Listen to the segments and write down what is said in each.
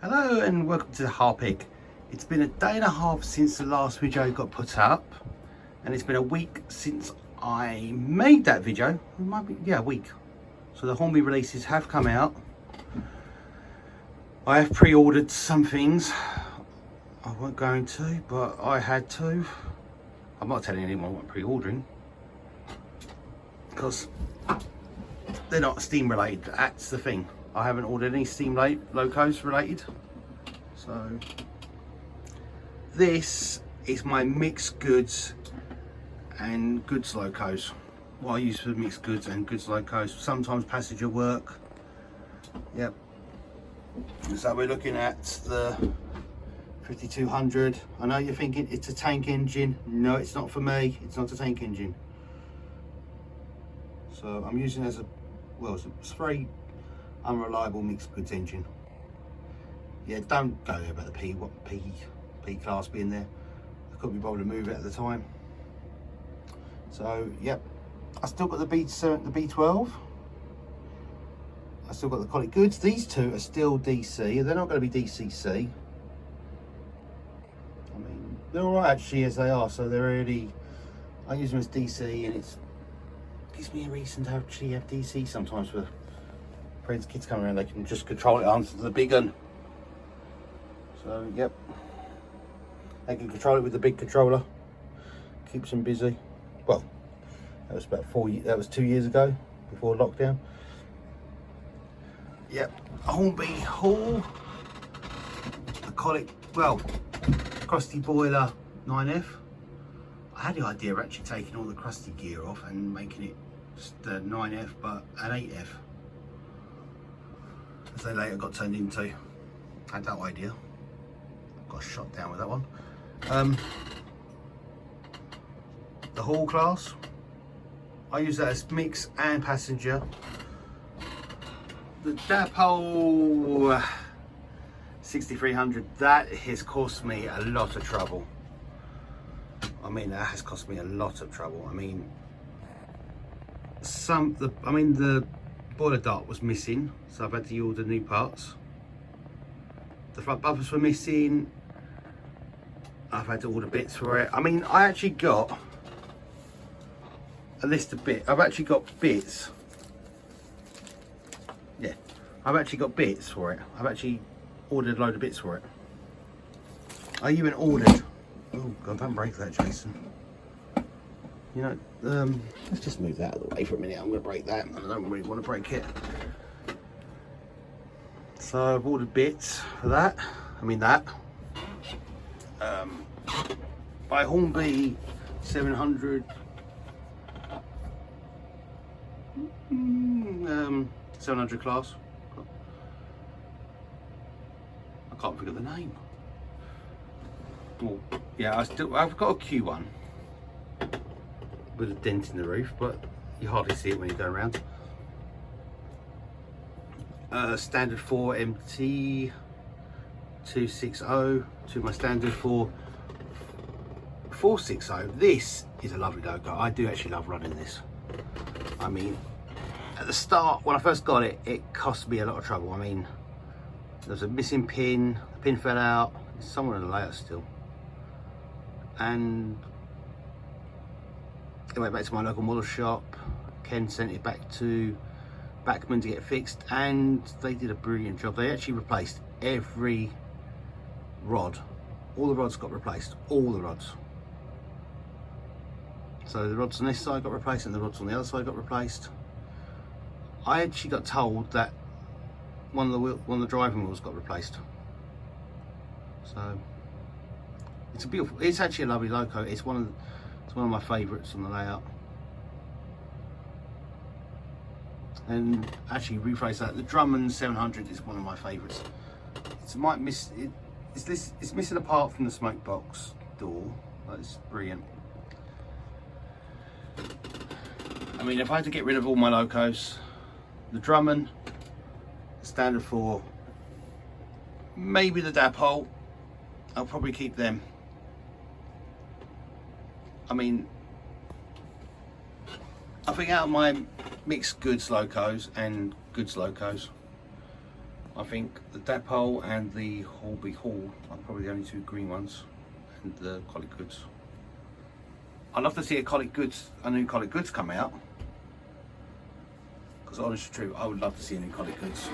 Hello and welcome to the Harpic. It's been a day and a half since the last video got put up, and it's been a week since I made that video. It might be, yeah, a week. So the Hornby releases have come out. I have pre-ordered some things. I weren't going to, but I had to. I'm not telling anyone what I'm pre-ordering because they're not Steam related. That's the thing. I haven't ordered any Steam locos related. So this is my mixed goods and goods locos. What I use for mixed goods and goods locos. Sometimes passenger work. Yep. So we're looking at the 5200. I know you're thinking it's a tank engine. No, it's not for me. It's not a tank engine. So I'm using it as a, well, it's a very unreliable mixed goods engine. Yeah, don't go there about the P class being there. I couldn't be bothered to move it at the time. So yep, I still got the B12. I still got the quality goods. These two are still DC. They're not going to be DCC. I mean, they're all right actually as they are. So they're really, I use them as DC, and it gives me a reason to actually have DC sometimes for friends, kids coming around. They can just control it, answer to the big one. So yep, they can control it with the big controller. Keeps them busy. Well, that was about 4 years. That was 2 years ago, before lockdown. Yep, Hornby Hall. I call it, well, crusty boiler 9F. I had the idea of actually taking all the crusty gear off and making it just the 9F, but an 8F, as they later got turned into. Had that idea. Got shot down with that one. The Hall class, I use that as mix and passenger. The Dapole 6300, that has cost me a lot of trouble. I mean, that has cost me a lot of trouble. I mean, the boiler dart was missing, so I've had to order new parts. The front buffers were missing. I've had to order bits for it. I mean, I actually got a list of bits. I've actually got bits. Yeah, I've actually got bits for it. I've actually ordered a load of bits for it. I even ordered, oh God, don't break that, Jason. You know, let's just move that out of the way for a minute. I'm gonna break that. I don't really want to break it. So I've ordered bits for that. I mean that. By Hornby 700. 700 class. I can't think of the name. Well, yeah, I've got a Q1 with a dent in the roof, but you hardly see it when you go around. Standard 4 MT 260 to my standard 460. This is a lovely logo. I do actually love running this. I mean, at the start, when I first got it, it cost me a lot of trouble. I mean, there was a missing pin, the pin fell out, it's somewhere in the layout still. And it went back to my local model shop. Ken sent it back to Backman to get fixed, and they did a brilliant job. They actually replaced every rod. All the rods got replaced, all the rods. So the rods on this side got replaced and the rods on the other side got replaced. I actually got told that one of the driving wheels got replaced. So it's a beautiful, it's actually a lovely loco. It's one of my favourites on the layout. And actually rephrase that, the Drummond 700 is one of my favourites. It's missing a part from the smoke box door. That's brilliant. I mean, if I had to get rid of all my locos, the Drummond, standard 4, maybe the Dapole, I'll probably keep them. I mean, I think out of my mixed goods locos and goods locos, I think the Dapole and the Harpic Hall are probably the only two green ones, and the College Goods. I'd love to see a new College Goods come out, because honestly true, I would love to see a new College Goods.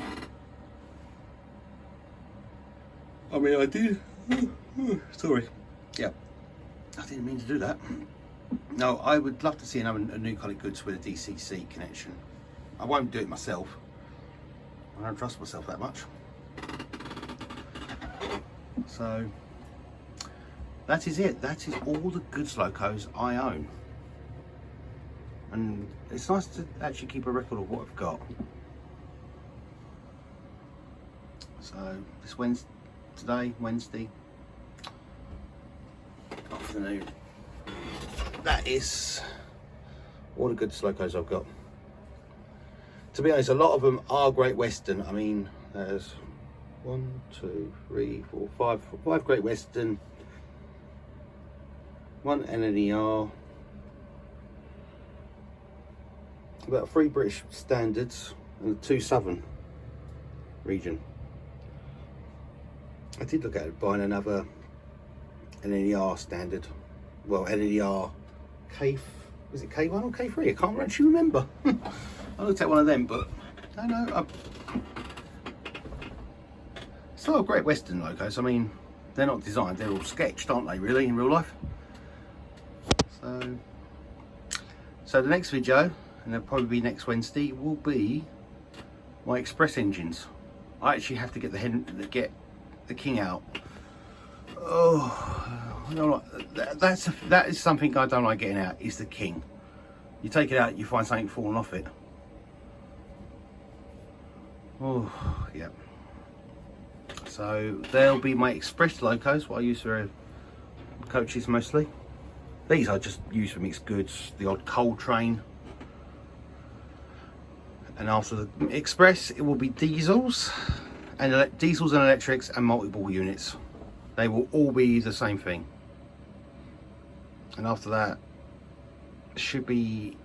I mean, I did. Sorry. Yeah, I didn't mean to do that. No, I would love to see a new College Goods with a DCC connection. I won't do it myself. I don't trust myself that much. So that is it. That is all the Goods locos I own. And it's nice to actually keep a record of what I've got. So this Wednesday afternoon, that is all the Goods locos I've got. To be honest, a lot of them are Great Western. I mean, there's 1, 2, 3, 4, 5 Great Western, 1 NNER, about 3 British Standards, and 2 Southern region. I did look at buying another NNER standard. Well, NNER K, was it K1 or K3? I can't actually remember. I looked at one of them, but I don't know. It's a lot of Great Western locos. I mean, they're not designed, they're all sketched, aren't they, really, in real life? So the next video, and it'll probably be next Wednesday, will be my express engines. I actually have to get the King out. Oh, I don't like, that is something I don't like getting out, is the King. You take it out, you find something falling off it. Oh, yeah. So there'll be my express locos, what I use for coaches mostly. These I just use for mixed goods, the odd coal train. And after the express, it will be diesels and electrics and multi-ball units. They will all be the same thing. And after that, should be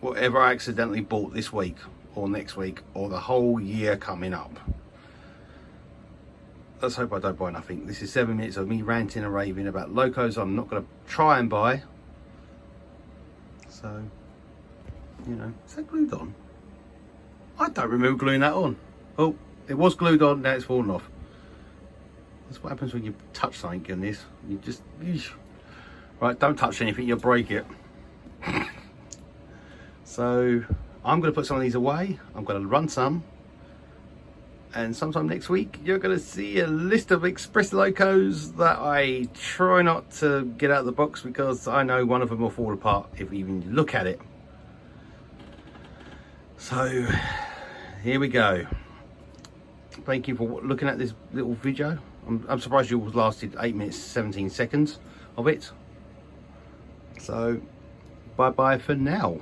whatever I accidentally bought this week or next week or the whole year coming up. Let's hope I don't buy nothing. This is 7 minutes of me ranting and raving about locos I'm not going to try and buy. So, you know, is that glued on? I don't remember gluing that on. Oh, it was glued on, now it's fallen off. That's what happens when you touch something in this. You just, eesh. Right, don't touch anything, you'll break it. So I'm going to put some of these away. I'm going to run some, and sometime next week you're going to see a list of express locos that I try not to get out of the box, because I know one of them will fall apart if you even look at it. So here we go. Thank you for looking at this little video. I'm surprised you all lasted 8 minutes 17 seconds of it. So bye bye for now.